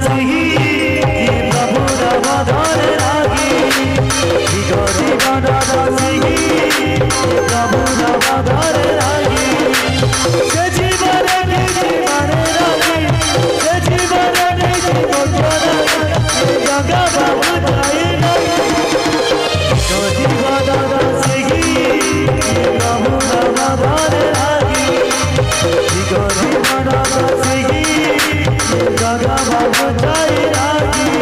सिही प्रभु दामोदर रागी दादा सिही प्रभु दामोदर रागी से जीवन रागी से जीवन जगा बाबू जाए दादा सिही प्रभु दामोदर रागी दादा सिही जगा बाबू जाए रागी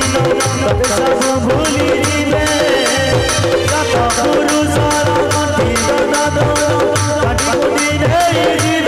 सब भूली रे कत गुरु सारा मटी दादा काटी कोटी रे